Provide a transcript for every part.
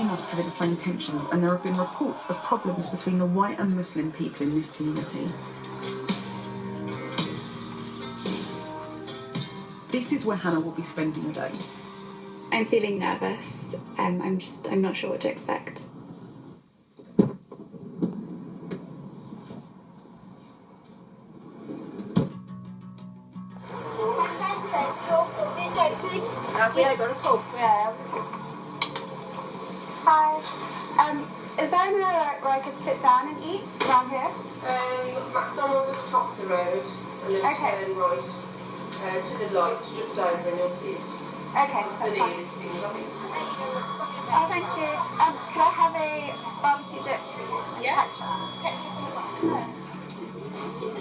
mosque have inflamed tensions, and there have been reports of problems between the white and Muslim people in this community. This is where Hannah will be spending a day. I'm feeling nervous. I'm not sure what to expect. Hi. Is there anywhere where I could sit down and eat around here? You've got McDonald's at the top of the road, and then turn right to the light just over, and you'll see it. Okay, It's the nearest thing, I think. Oh, thank you. Could I have a barbecue dip? Yeah.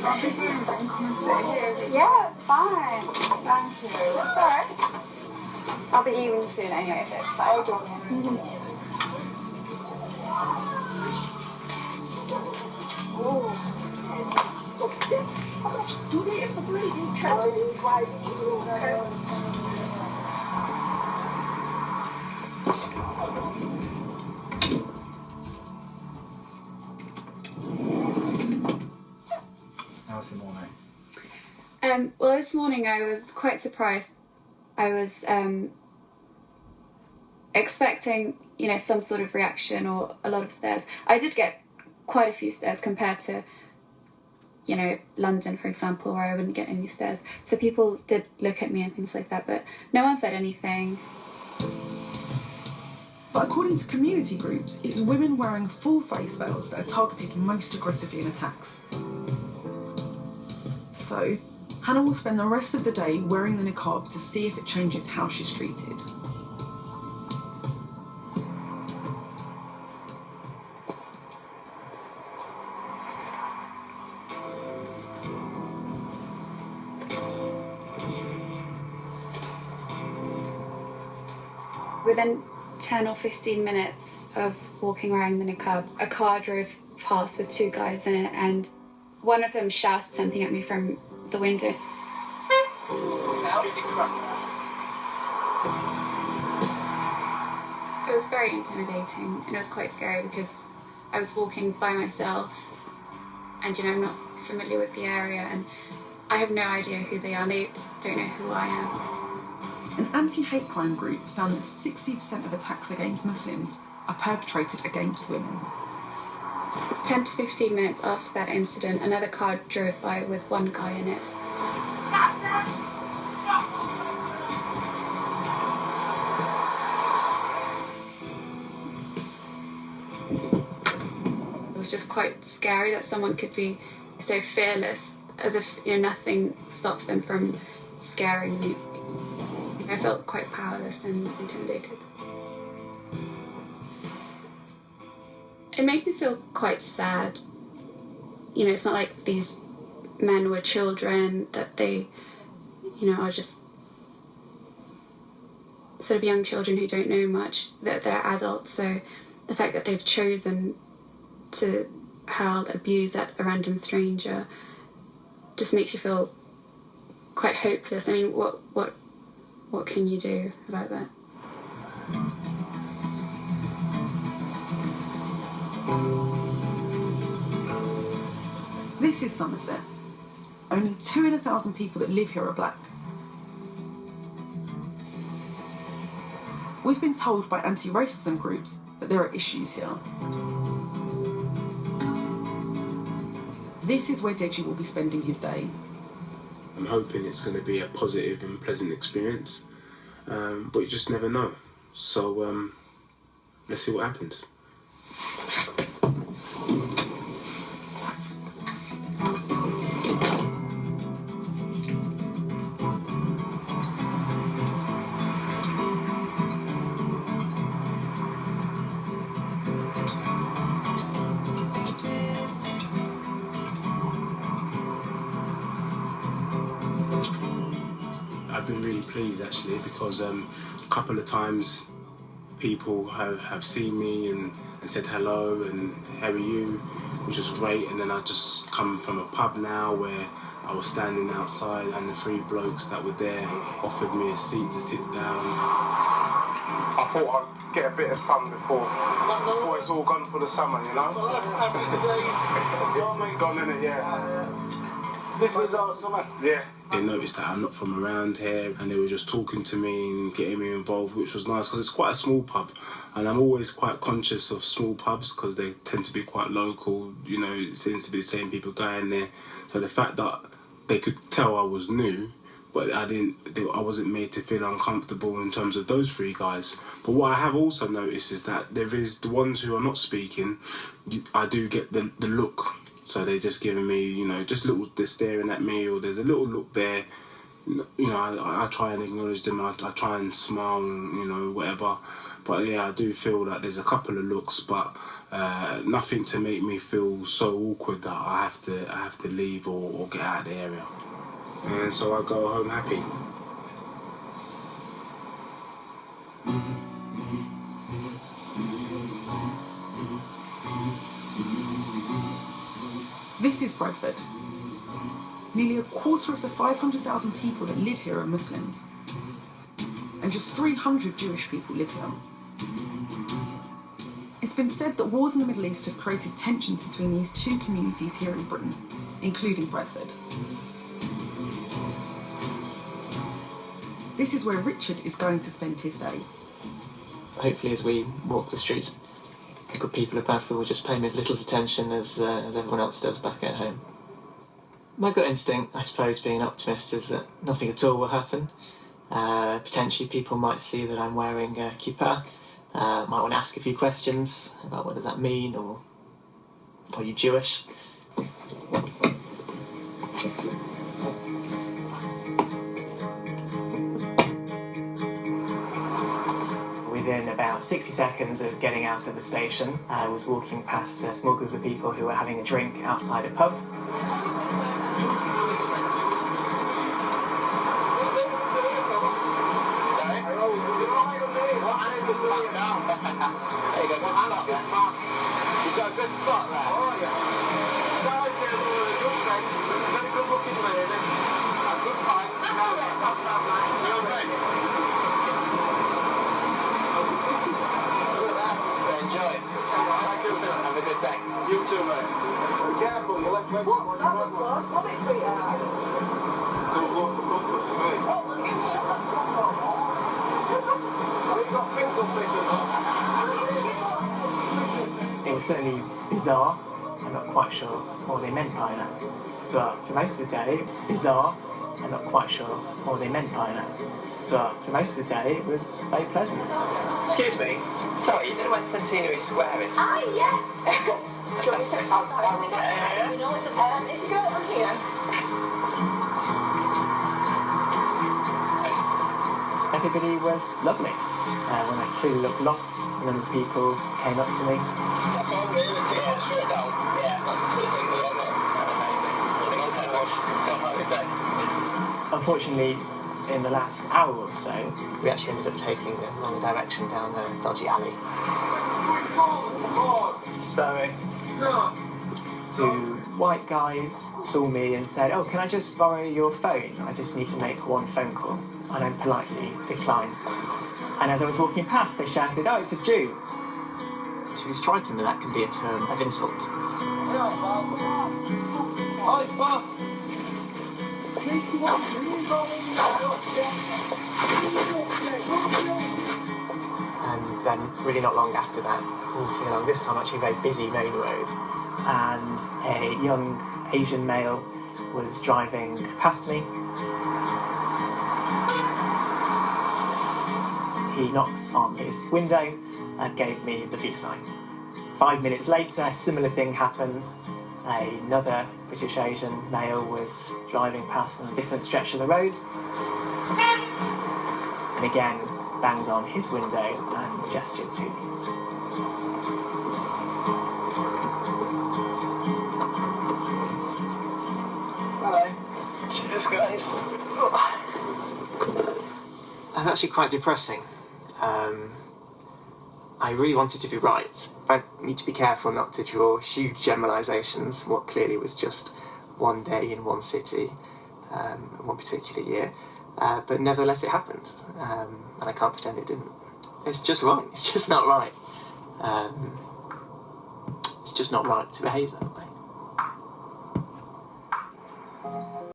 I'll be moving, come and sit here. Yeah, it's fine. Thank you. It's alright. I'll be eating soon anyway, so it's fine. Hold on. How was the morning? Well, this morning I was quite surprised. I was expecting, some sort of reaction or a lot of stares. I did get quite a few stares compared to, London, for example, where I wouldn't get any stares. So people did look at me and things like that, but no one said anything. But according to community groups, it's women wearing full face veils that are targeted most aggressively in attacks. So, Hannah will spend the rest of the day wearing the niqab to see if it changes how she's treated. Within 10 or 15 minutes of walking wearing the niqab, a car drove past with two guys in it, and one of them shouted something at me from the window. It was very intimidating, and it was quite scary because I was walking by myself, and I'm not familiar with the area, and I have no idea who they are, and they don't know who I am. An anti-hate crime group found that 60% of attacks against Muslims are perpetrated against women. 10 to 15 minutes after that incident, another car drove by with one guy in it. It was just quite scary that someone could be so fearless, as if nothing stops them from scaring me. I felt quite powerless and intimidated. It makes me feel quite sad. It's not like these men were children, that they, are just sort of young children who don't know much, that they're adults. So the fact that they've chosen to hurl abuse at a random stranger just makes you feel quite hopeless. I mean, what can you do about that? This is Somerset. Only 2 in 1,000 people that live here are black. We've been told by anti-racism groups that there are issues here. This is where Deji will be spending his day. I'm hoping it's going to be a positive and pleasant experience, but you just never know. So let's see what happens. I've been really pleased actually, because a couple of times people have seen me and said hello and how are you, which was great. And then I just come from a pub now where I was standing outside and the 3 blokes that were there offered me a seat to sit down. I thought I'd get a bit of sun before it's all gone for the summer, you know? It's gone, innit? Yeah. This is our summer. Yeah. They noticed that I'm not from around here, and they were just talking to me and getting me involved, which was nice because it's quite a small pub, and I'm always quite conscious of small pubs because they tend to be quite local. You know, it seems to be the same people going there. So the fact that they could tell I was new, but I wasn't made to feel uncomfortable in terms of those three guys. But what I have also noticed is that there is the ones who are not speaking. I do get the look. So they're just giving me, you know, they're staring at me, or there's a little look there. You know, I try and acknowledge them. I try and smile, and, you know, whatever. But yeah, I do feel that there's a couple of looks, but nothing to make me feel so awkward that I have to leave or get out of the area. And so I go home happy. This is Bradford. Nearly a quarter of the 500,000 people that live here are Muslims, and just 300 Jewish people live here. It's been said that wars in the Middle East have created tensions between these two communities here in Britain, including Bradford. This is where Richard is going to spend his day. Hopefully, as we walk the streets, the good people of Bradford will just pay me as little attention as everyone else does back at home. My gut instinct, I suppose, being an optimist, is that nothing at all will happen. Potentially people might see that I'm wearing a kippah, might want to ask a few questions about what does that mean, or are you Jewish? Within about 60 seconds of getting out of the station, I was walking past a small group of people who were having a drink outside a pub. You've got a good spot there. Oh, yeah. Sorry, a good friend, very good looking lady, a good pint. Enjoy. Thank you, sir. Have a good day. You too, mate. Be careful, you left me. What? That was close. What is sweetheart? Don't look for comfort to me. Oh, well, you shut the fuck up. We've got finger flickers on. It was certainly bizarre. I'm not quite sure what they meant by that. But for most of the day, bizarre. I'm not quite sure what they meant by that. But for most of the day, it was very pleasant. Excuse me. Sorry, you know where Centenary Square is? Ah, yeah. Fantastic. Yeah. You know it's if you go on here. Everybody was lovely. When I clearly looked lost, a number of people came up to me. That's all really good. Yeah, sure, no. Yeah, that's the sort of thing we have. Amazing. Thanks so much. Have a good day. Unfortunately, in the last hour or so, we actually ended up taking the wrong direction down a dodgy alley. Sorry. Two white guys saw me and said, "Oh, can I just borrow your phone? I just need to make one phone call." And I politely declined. And as I was walking past, they shouted, "Oh, it's a Jew." It's really striking that can be a term of insult. And then, really not long after that, walking along this time actually a very busy main road, and a young Asian male was driving past me. He knocked on his window and gave me the peace sign. 5 minutes later, a similar thing happened. Another British Asian male was driving past on a different stretch of the road, and again banged on his window and gestured to me. Hello. Cheers, guys. That's actually quite depressing. I really wanted to be right. I need to be careful not to draw huge generalisations, what clearly was just one day in one city, one particular year. But nevertheless it happened, and I can't pretend it didn't. It's just wrong. It's just not right. It's just not right to behave that way.